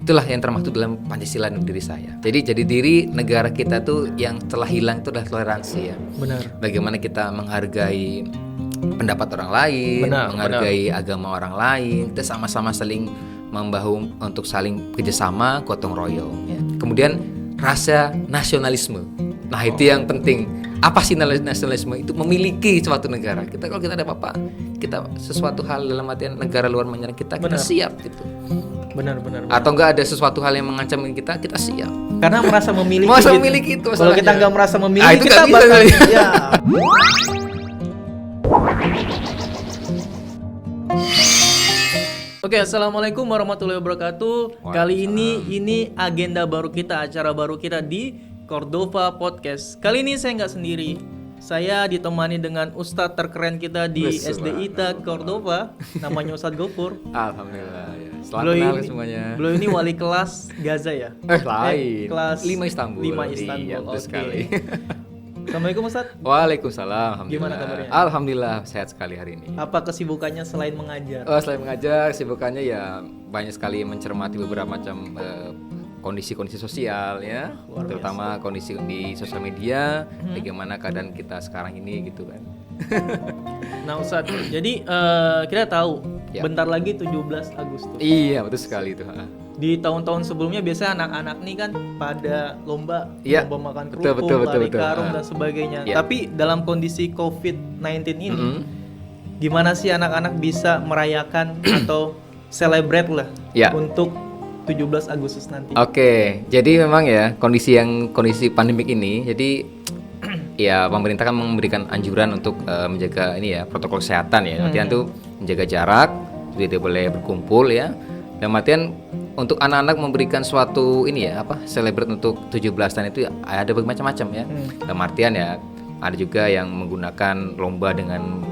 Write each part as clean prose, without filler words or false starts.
itulah yang termaktub dalam Pancasila dalam diri saya. Jadi jadi diri negara kita tuh yang telah hilang itu adalah toleransi ya. Benar. Bagaimana kita menghargai pendapat orang lain, menghargai agama orang lain, kita sama-sama saling membahu untuk saling kerjasama, gotong royong. Ya. Kemudian rasa nasionalisme. Nah itu yang penting. Apa sih nasionalisme? Itu memiliki suatu negara. Kita kalau kita ada apa-apa, kita sesuatu hal dalam artian negara luar menyerang kita siap gitu. Benar. Atau enggak ada sesuatu hal yang mengancam kita siap. Karena merasa memiliki. Memiliki itu. Kalau kita nggak merasa memiliki, itu kita bisa, bakal ya. Oke, assalamualaikum warahmatullahi wabarakatuh. Kali ini agenda baru kita, acara baru kita di Cordova Podcast. Kali ini saya nggak sendiri. Saya ditemani dengan ustadz terkeren kita di SD ITA Cordova, namanya Ustadz Gofur. Alhamdulillah ya. Selamat kenal semuanya. Beliau ini wali kelas Gaza ya? Lain. Kelas 5 Istanbul. 5 Istanbul. Iya, betul sekali. Assalamualaikum Ustadz. Waalaikumsalam. Alhamdulillah. Gimana kabarnya? Alhamdulillah sehat sekali hari ini. Apa kesibukannya selain mengajar? Selain mengajar, kesibukannya ya banyak sekali mencermati beberapa macam kondisi-kondisi sosial ya, terutama kondisi di sosial media, bagaimana keadaan kita sekarang ini gitu kan. Nah Ustadz, jadi kita tahu bentar lagi 17 Agustus. Iya betul sekali itu. Di tahun-tahun sebelumnya biasanya anak-anak nih kan pada lomba makan kerupuk, lari karung dan sebagainya. Tapi dalam kondisi COVID-19 ini, gimana sih anak-anak bisa merayakan atau celebrate lah untuk 17 Agustus nanti? Oke, jadi memang ya kondisi pandemik ini, jadi ya pemerintah kan memberikan anjuran untuk menjaga ini ya protokol kesehatan ya. Artinya tuh menjaga jarak, tidak boleh berkumpul ya. Dan artian untuk anak-anak memberikan suatu ini ya celebrate untuk 17-an itu ada bermacam-macam ya. Dalam artian ya ada juga yang menggunakan lomba dengan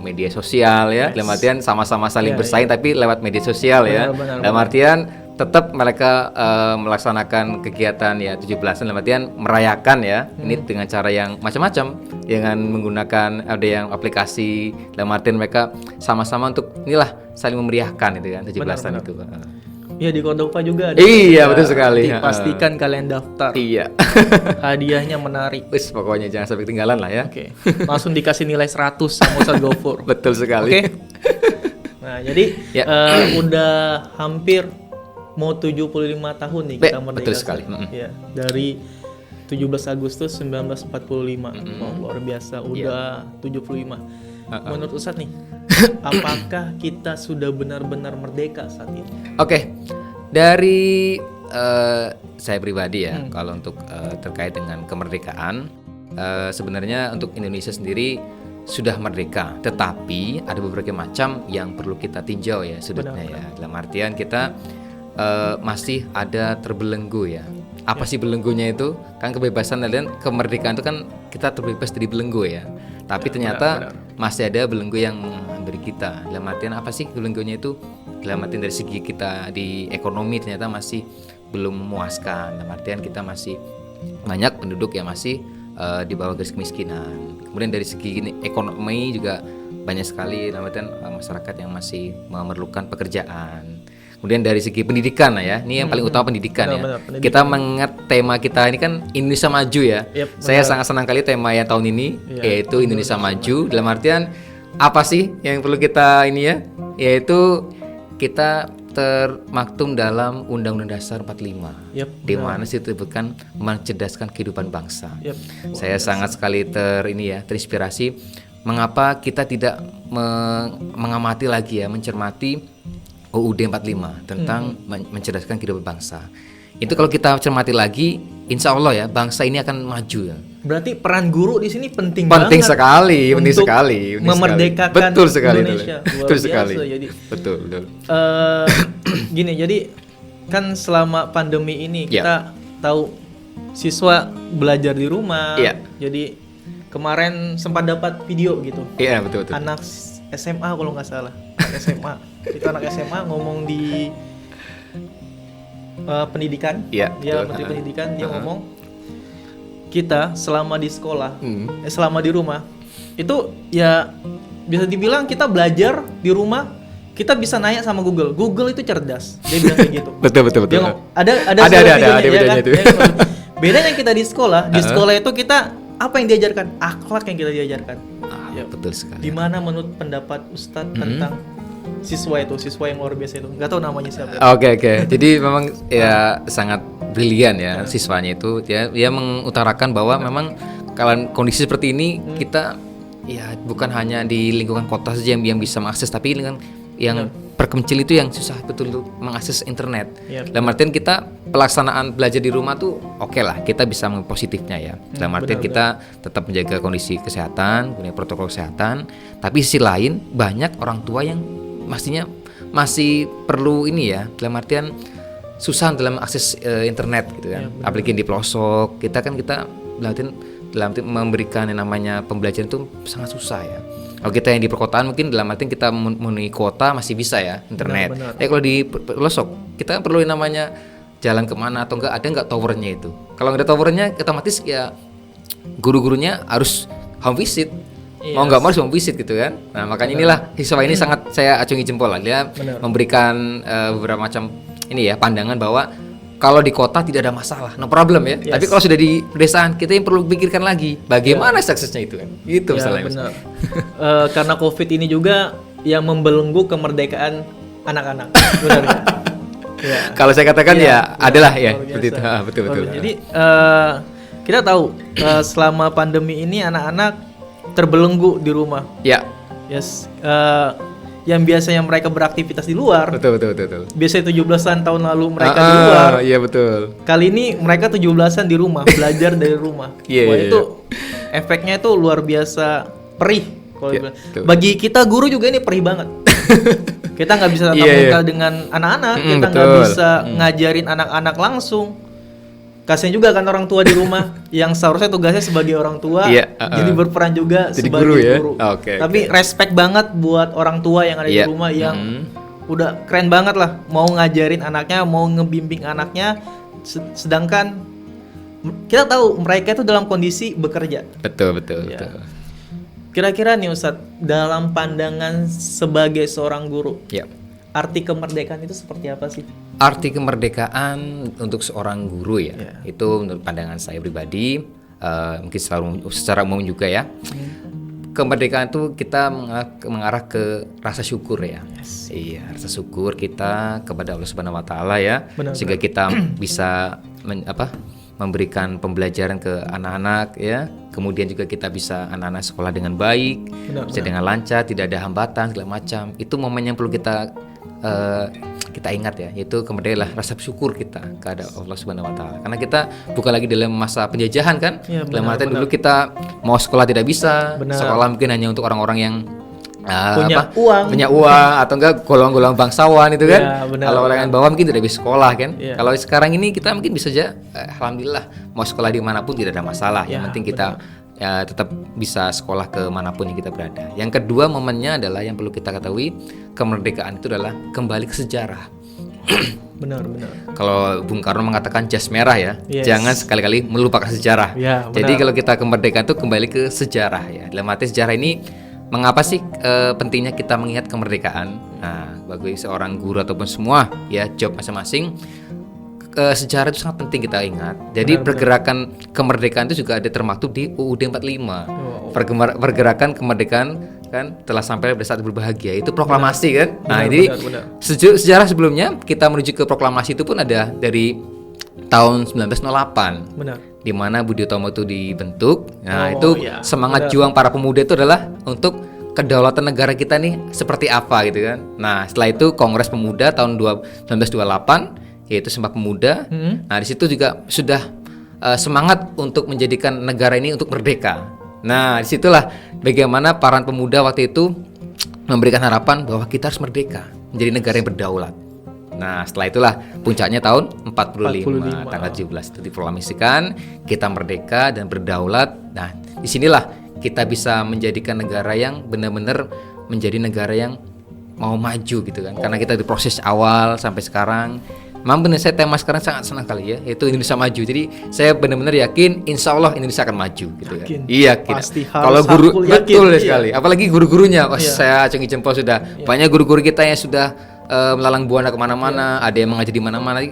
media sosial ya. Dalam artian sama-sama saling bersaing tapi lewat media sosial ya. Dalam artian tetap mereka melaksanakan kegiatan ya 17-an dalam artian merayakan ya. Ini dengan cara yang macam-macam, dengan menggunakan ada yang aplikasi, dalam artian mereka sama-sama untuk inilah saling memeriahkan itu kan 17-an itu. Ya di Cordova juga ada. Iya betul sekali. Pastikan kalian daftar. Iya. Hadiahnya menarik. Wis pokoknya jangan sampai ketinggalan lah ya. Oke. Langsung dikasih nilai 100 sama Ustadz Gofur. Betul sekali. Oke. Nah jadi udah hampir mau 75 tahun nih kita merdeka. Betul sekali. Ya, dari 17 Agustus 1945. Luar biasa udah 75. Menurut Ustadz nih, apakah kita sudah benar-benar merdeka saat ini? Oke. Dari saya pribadi ya, kalau untuk terkait dengan kemerdekaan, sebenarnya untuk Indonesia sendiri sudah merdeka, tetapi ada beberapa macam yang perlu kita tinjau ya sudutnya ya. Dalam artian kita masih ada terbelenggu ya. Apa sih belenggunya itu? Kan kebebasan dan kemerdekaan itu kan kita terbebas dari belenggu ya. Tapi ternyata masih ada belenggu yang memberi kita. Dalam artian apa sih belenggunya itu? Dalam artian dari segi kita di ekonomi ternyata masih belum memuaskan. Dalam artian kita masih banyak penduduk yang masih di bawah garis kemiskinan. Kemudian dari segi ekonomi juga banyak sekali dalam artian masyarakat yang masih memerlukan pekerjaan. Kemudian dari segi pendidikan ya, ini yang paling utama pendidikan ya. Pendidikan. Kita mengingat tema kita ini kan Indonesia Maju ya. Saya sangat senang kali tema yang tahun ini yaitu Indonesia Maju. Dalam artian apa sih yang perlu kita ini ya? Yaitu kita termaktum dalam Undang-Undang Dasar 45. Di mana situ bukan mencerdaskan kehidupan bangsa. Saya sangat sekali terinspirasi mengapa kita tidak mengamati lagi ya, mencermati UUD 45 tentang mencerdaskan kehidupan bangsa. Itu kalau kita cermati lagi, insya Allah ya bangsa ini akan maju ya. Berarti peran guru di sini penting banget. Sekali, penting sekali. Memerdekakan betul sekali, Indonesia. Betul sekali. Jadi, betul. Gini, jadi kan selama pandemi ini kita tahu siswa belajar di rumah. Jadi kemarin sempat dapat video gitu. Iya betul. Anak SMA kalau nggak salah. SMA itu anak SMA ngomong di pendidikan, dia menteri pendidikan, dia ngomong kita selama di sekolah, selama di rumah itu ya bisa dibilang kita belajar di rumah kita bisa nanya sama Google. Google itu cerdas. Dia bilang kayak gitu. Betul. Dia ada bedanya kan? itu. Bedanya kita di sekolah itu kita apa yang diajarkan? Akhlak yang kita diajarkan. Betul sekali. Gimana menurut pendapat Ustadz tentang siswa yang luar biasa itu? Nggak tahu namanya siapa. Oke. Jadi memang ya sangat brilian ya siswanya itu. Dia mengutarakan bahwa memang kalau kondisi seperti ini kita ya bukan hanya di lingkungan kota saja yang bisa mengakses, tapi lingkungan yang perkemcil itu yang susah betul untuk mengakses internet. Dalam artian kita pelaksanaan belajar di rumah tuh oke lah, kita bisa positifnya ya. Dalam artian kita tetap menjaga kondisi kesehatan, punya protokol kesehatan, tapi sisi lain banyak orang tua yang masih perlu ini ya, dalam artian susah dalam akses internet gitu kan. Apalagi di pelosok, kita dalam arti memberikan yang namanya pembelajaran itu sangat susah ya. Kalau kita yang di perkotaan mungkin dalam arti kita memenuhi kuota masih bisa ya internet. Kalau di pelosok kita perlu yang namanya jalan kemana atau ada nggak towernya itu. Kalau nggak ada towernya otomatis ya guru-gurunya harus home visit. Mau nggak mau harus home visit gitu kan. Nah makanya inilah siswa ini sangat saya acungi jempol lah. Dia memberikan beberapa macam ini ya pandangan bahwa kalau di kota tidak ada masalah, no problem ya. Tapi kalau sudah di pedesaan, kita yang perlu pikirkan lagi bagaimana suksesnya itu kan. Itu misalnya. Karena COVID ini juga yang membelenggu kemerdekaan anak-anak. Benar ya? Kalau saya katakan adalah ya seperti itu. Betul. Jadi kita tahu selama pandemi ini anak-anak terbelenggu di rumah. Ya. Yes. Yang biasanya mereka beraktivitas di luar. Betul. Biasanya 17-an tahun lalu mereka di luar. Iya betul. Kali ini mereka 17-an di rumah, belajar dari rumah. Itu efeknya itu luar biasa perih. Bagi kita guru juga ini perih banget. Kita nggak bisa tatap muka dengan anak-anak, kita nggak bisa ngajarin anak-anak langsung. Kasian juga kan orang tua di rumah yang seharusnya tugasnya sebagai orang tua jadi berperan juga jadi sebagai guru. Tapi respect banget buat orang tua yang ada di rumah yang udah keren banget lah, mau ngajarin anaknya, mau ngebimbing anaknya, sedangkan kita tahu mereka itu dalam kondisi bekerja. Betul. Kira-kira nih Ustadz, dalam pandangan sebagai seorang guru, arti kemerdekaan itu seperti apa sih? Arti kemerdekaan untuk seorang guru itu menurut pandangan saya pribadi, mungkin secara umum juga ya. Kemerdekaan itu kita mengarah ke rasa syukur ya. Iya, rasa syukur kita kepada Allah Subhanahu Wa Taala ya, sehingga kita bisa memberikan pembelajaran ke anak-anak ya. Kemudian juga kita bisa anak-anak sekolah dengan baik, bisa dengan lancar, tidak ada hambatan segala macam. Itu momen yang perlu kita ingat ya, yaitu kemerdekaan rasa syukur kita kepada Allah Subhanahu Wa Taala. Karena kita bukan lagi dalam masa penjajahan kan. Dalam artian dulu kita mau sekolah tidak bisa, sekolah mungkin hanya untuk orang-orang yang punya uang atau enggak golongan-golongan bangsawan itu kan. Kalau orang yang bawah mungkin tidak bisa sekolah kan. Kalau sekarang ini kita mungkin bisa saja alhamdulillah mau sekolah dimanapun tidak ada masalah. Yang penting kita tetap bisa sekolah ke manapun yang kita berada. Yang kedua momennya adalah yang perlu kita ketahui, kemerdekaan itu adalah kembali ke sejarah. Benar. Kalau Bung Karno mengatakan jas merah ya, jangan sekali-kali melupakan sejarah. Jadi kalau kita kemerdekaan itu kembali ke sejarah ya. Dalam arti sejarah ini mengapa sih pentingnya kita mengingat kemerdekaan? Nah, bagi seorang guru ataupun semua ya job masing-masing, sejarah itu sangat penting kita ingat. Jadi pergerakan kemerdekaan itu juga ada termaktub di UUD 45. Pergerakan kemerdekaan kan telah sampai pada saat berbahagia, itu proklamasi kan. Nah, ini sejarah sebelumnya kita menuju ke proklamasi itu pun ada dari tahun 1908. Di mana Budi Utomo itu dibentuk. Nah, semangat juang para pemuda itu adalah untuk kedaulatan negara kita nih seperti apa gitu kan. Nah, setelah itu Kongres Pemuda tahun 1928 yaitu Sumpah Pemuda. Nah, di situ juga sudah semangat untuk menjadikan negara ini untuk merdeka. Nah, disitulah bagaimana para pemuda waktu itu memberikan harapan bahwa kita harus merdeka, menjadi negara yang berdaulat. Nah, setelah itulah puncaknya tahun 45. Tanggal 17 itu diproklamasikan kita merdeka dan berdaulat. Nah, disinilah kita bisa menjadikan negara yang benar-benar menjadi negara yang mau maju gitu kan. Karena kita di proses awal sampai sekarang memang benar saya tema sekarang sangat senang kali ya, yaitu Indonesia maju. Jadi saya benar-benar yakin insya Allah Indonesia akan maju gitu ya. Iya, pasti kalau guru betul sekali, apalagi guru-gurunya, saya acungi jempol sudah banyak guru-guru kita yang sudah melalang buana kemana-mana, ada yang mengajar di mana-mana.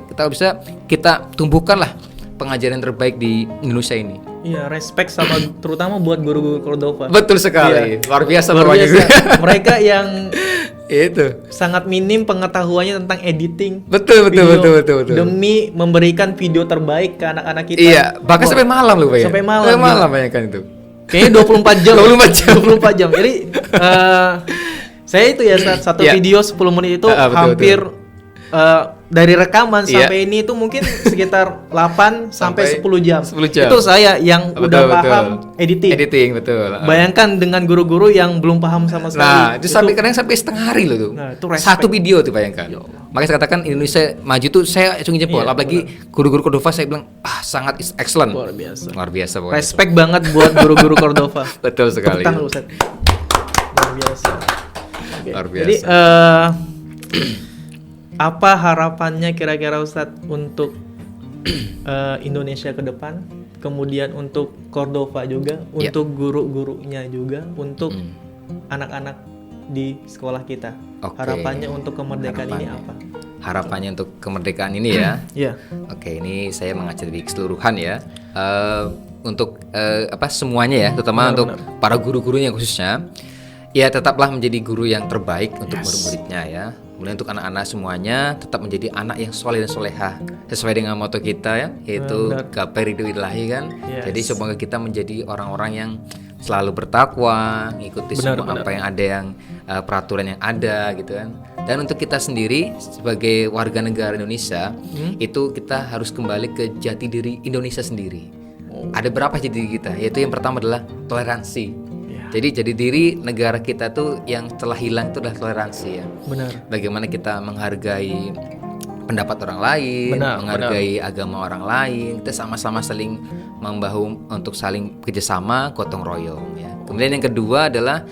Kita tumbuhkanlah pengajaran terbaik di Indonesia ini. Iya, respect sama terutama buat guru-guru Cordova. Betul sekali, luar biasa. Mereka yang itu sangat minim pengetahuannya tentang editing. Betul. Demi memberikan video terbaik ke anak-anak kita. Iya, bahkan sampai malam loh, Pak. Sampai malam banyak kan itu. Kayaknya 24 jam. 24 jam. Jadi saya itu ya satu video 10 menit itu hampir dari rekaman sampai ini itu mungkin sekitar 8 sampai 10 jam. Itu saya yang udah paham editing. Betul. Bayangkan dengan guru-guru yang belum paham sama sekali. Nah, itu kadang sampai setengah hari loh tuh. Nah, itu satu video tuh bayangkan. Makanya saya katakan Indonesia maju tuh saya acungi jempol. Apalagi guru-guru Cordova saya bilang sangat excellent. Luar biasa. Respect banget buat guru-guru Cordova. Betul sekali. Luar biasa. Luar biasa. Jadi apa harapannya kira-kira Ustadz untuk Indonesia ke depan, kemudian untuk Cordova juga, untuk guru-gurunya juga, untuk anak-anak di sekolah kita. Harapannya untuk kemerdekaan ini apa? Harapannya untuk kemerdekaan ini ya. Iya. Oke, ini saya mengajar di keseluruhan ya. Untuk semuanya ya, terutama untuk para guru-gurunya khususnya. Ya, tetaplah menjadi guru yang terbaik untuk murid-muridnya ya. Kemudian untuk anak-anak semuanya tetap menjadi anak yang soleh dan solehah sesuai dengan moto kita ya, yaitu gapai ridho ilahi kan. Jadi semoga kita menjadi orang-orang yang selalu bertakwa, ngikuti semua apa yang ada, yang peraturan yang ada gitu kan. Dan untuk kita sendiri sebagai warga negara Indonesia, itu kita harus kembali ke jati diri Indonesia sendiri. Ada berapa jati diri kita? Yaitu yang pertama adalah toleransi. Jadi jadi diri negara kita tuh yang telah hilang itu adalah toleransi ya. Benar. Bagaimana kita menghargai pendapat orang lain, menghargai agama orang lain, kita sama-sama saling membahu untuk saling kerjasama, gotong royong ya. Kemudian yang kedua adalah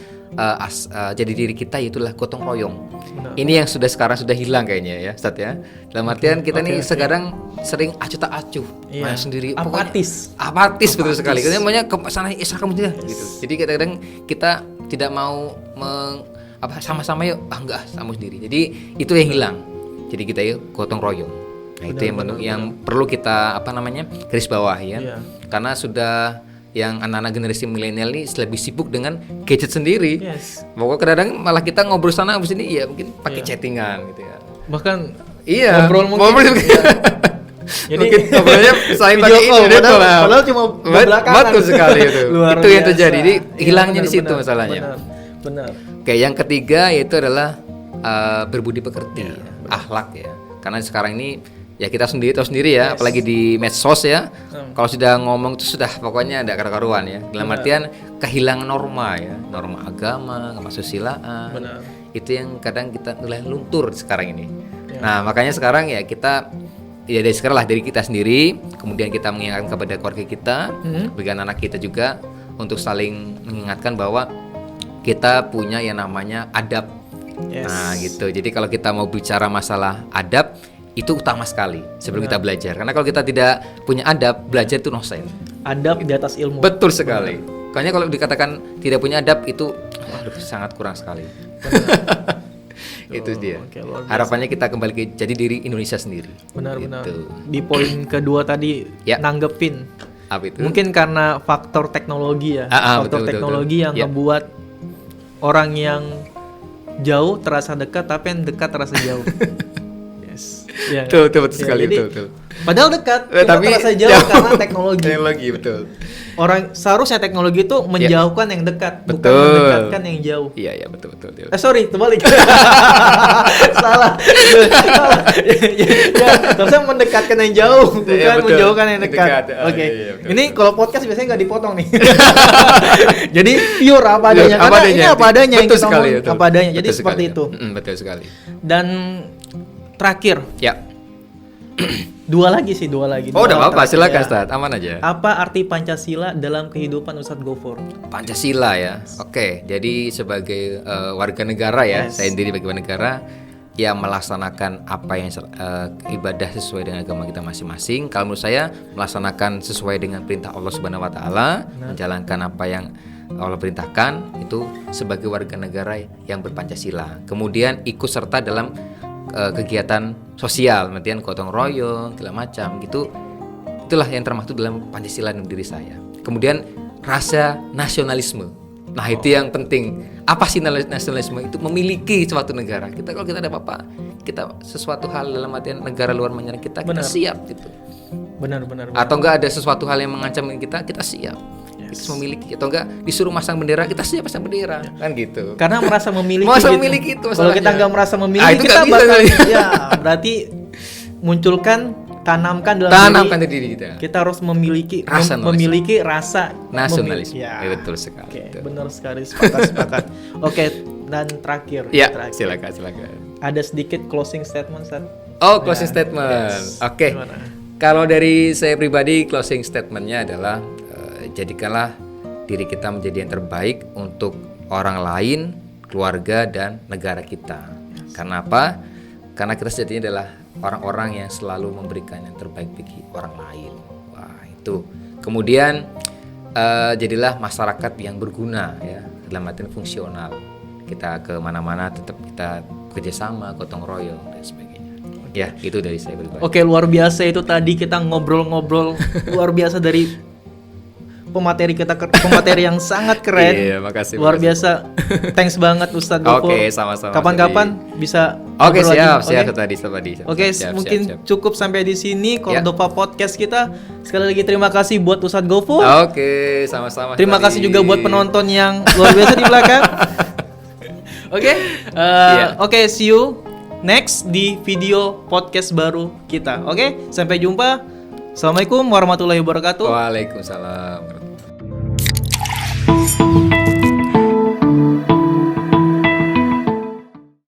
jadi diri kita, itulah gotong royong. Ini yang sekarang sudah hilang kayaknya ya, Ustaz ya. Dalam artian kita sekarang sering acuh tak acuh, main sendiri, apatis betul sekali. Karena banyak ke sana kamu gitu. Jadi kadang-kadang kita tidak mau sama-sama yuk, enggak sama sendiri. Jadi itu yang hilang. Jadi kita yuk gotong royong. Nah, itu yang perlu kita garis bawah ya. Karena sudah yang anak-anak generasi milenial ini lebih sibuk dengan gadget sendiri. Pokoknya kadang-kadang malah kita ngobrol sana habis ini ya mungkin pakai chattingan gitu ya. Bahkan ngobrol jadi mungkin ngobrolnya saling pakai padahal cuma belakang. Betul sekali itu. Itu yang terjadi. Jadi hilangnya di situ masalahnya. Benar. Oke, yang ketiga yaitu adalah berbudi pekerti, akhlak ya. Karena sekarang ini ya kita tahu sendiri ya, apalagi di medsos ya. Kalau sudah ngomong itu sudah pokoknya ada karu-karuan ya. Dalam artian kehilangan norma ya, norma agama, kesusilaan. Itu yang kadang kita mulai luntur sekarang ini. Nah, makanya sekarang ya kita dari sekarang lah dari kita sendiri, kemudian kita mengingatkan kepada keluarga kita, bagi anak kita juga untuk saling mengingatkan bahwa kita punya yang namanya adab. Nah, gitu. Jadi kalau kita mau bicara masalah adab itu utama sekali sebelum kita belajar. Karena kalau kita tidak punya adab, belajar itu nosen. Adab di atas ilmu. Betul sekali. Makanya kalau dikatakan tidak punya adab itu sangat kurang sekali. Itu dia. Harapannya kita kembali ke jadi diri Indonesia sendiri. Benar-benar. Di poin kedua tadi nanggepin. Apa itu? Mungkin karena faktor teknologi ya. Faktor teknologi yang membuat orang yang jauh terasa dekat, tapi yang dekat terasa jauh. Betul sekali, betul. Padahal dekat, tapi terasa jauh karena teknologi. Teknologi, betul. Orang seharusnya teknologi itu menjauhkan yang dekat, bukan mendekatkan yang jauh. Iya, betul. Sorry, terbalik. Salah. Harusnya mendekatkan yang jauh, bukan menjauhkan yang dekat. Oke. Ini kalau podcast biasanya nggak dipotong nih. Jadi pure apa adanya. Karena ini apa adanya yang kita ngomong, apa adanya. Jadi seperti itu. Betul sekali. Dan terakhir. Ya. Dua lagi. Oh, udah apa-apa, silakan Ustaz, aman aja. Apa arti Pancasila dalam kehidupan Ustadz Gofur? Pancasila ya. Oke, jadi sebagai warga negara ya, saya sendiri bagi warga negara, ya melaksanakan apa yang ibadah sesuai dengan agama kita masing-masing. Kalau menurut saya melaksanakan sesuai dengan perintah Allah Subhanahu wa taala, menjalankan apa yang Allah perintahkan itu sebagai warga negara yang berpancasila. Kemudian ikut serta dalam kegiatan sosial, artian gotong royong, segala macam gitu. Itulah yang termaktub dalam Pancasila dalam diri saya. Kemudian rasa nasionalisme. Nah itu yang penting. Apa sih nasionalisme? Itu memiliki suatu negara. Kalau kita ada apa-apa, kita sesuatu hal dalam artian negara luar menyerang kita siap gitu. Benar. Atau enggak ada sesuatu hal yang mengancam kita siap. Kita memiliki. Atau enggak disuruh masang bendera, kita siap pasang bendera. Kan gitu. Karena merasa memiliki. Memiliki itu. Kalau kita enggak merasa memiliki, kita bakal berarti munculkan tanamkan dalam diri kita. Kita harus memiliki rasa nasionalisme. Ya. Betul sekali. Oke, benar sekali, sepakat. Oke, dan terakhir. Ya, silakan. Ada sedikit closing statement, Ustaz. Oh, closing statement. Yes. Oke. Kalau dari saya pribadi, closing statementnya adalah jadikanlah diri kita menjadi yang terbaik untuk orang lain, keluarga dan negara kita. Karena apa? Karena kita sejatinya adalah orang-orang yang selalu memberikan yang terbaik bagi orang lain. Wah, itu. Kemudian jadilah masyarakat yang berguna ya, dalam artian fungsional. Kita ke mana-mana tetap kita kerjasama, gotong royong dan sebagainya. Ya, itu dari saya pribadi. Oke, luar biasa itu tadi kita ngobrol-ngobrol luar biasa dari pemateri yang sangat keren. Iya, makasih. Luar biasa. Thanks banget Ustadz Gofur. Oke, sama-sama. Kapan-kapan bisa Oke, siap tadi. Oke, mungkin siap. cukup sampai di sini Cordoba Podcast kita. Sekali lagi terima kasih buat Ustadz Gofur. Oke, sama-sama. Terima kasih juga buat penonton yang luar biasa di belakang. Oke, see you next di video podcast baru kita. Oke, sampai jumpa. Assalamualaikum warahmatullahi wabarakatuh. Waalaikumsalam.